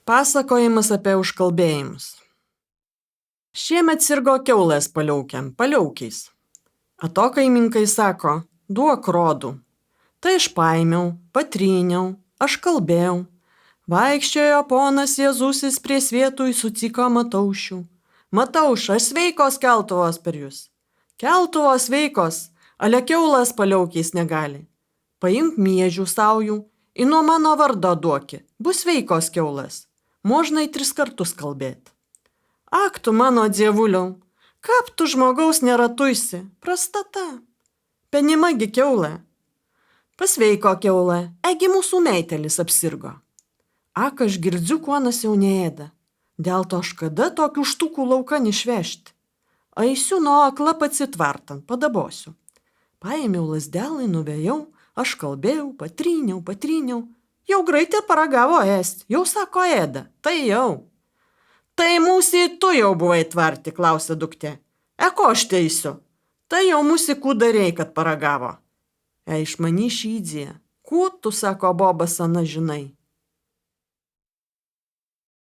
Pasakojimas apie užkalbėjimus. Šiemet sirgo kiaulės paliaukiais. Atokaiminkai sako, duok rodų. Tai aš paėmiau, patryniau, aš kalbėjau. Vaikščiojo ponas Jėzusis prie svietų su cyko mataušių. Mataušas sveikos keltuvos per jūs. Keltuvos sveikos, ale kiaulas paliaukiais negali. Paimk miežių saujų, į nuo mano vardo duoki, bus sveikos kiaulas. Možnai 3 kartus kalbėti. Ak tu mano dievuliau, kap tu žmogaus neratuisi, prastata. Penimagi kiaulė. Pasveiko kiaulė, egi mūsų meitelis apsirgo. Ak aš girdžiu, kuonas jau neėda. Dėl to aš kada tokių štukų laukan išvežti. Eisiu nuo akla pacitvartant, padabosiu. Paėmiau lasdelį, nuvėjau, aš kalbėjau, patryniau. Jau greitai paragavo ėsti, jau sako ėda, tai jau. Tai mūsų tu jau buvai tvarti, klausė duktė. Eko aš teisiu, tai jau mūsų kūdarei, kad paragavo. Iš mani šydzė, kuo tu, sako Bobas, ana žinai.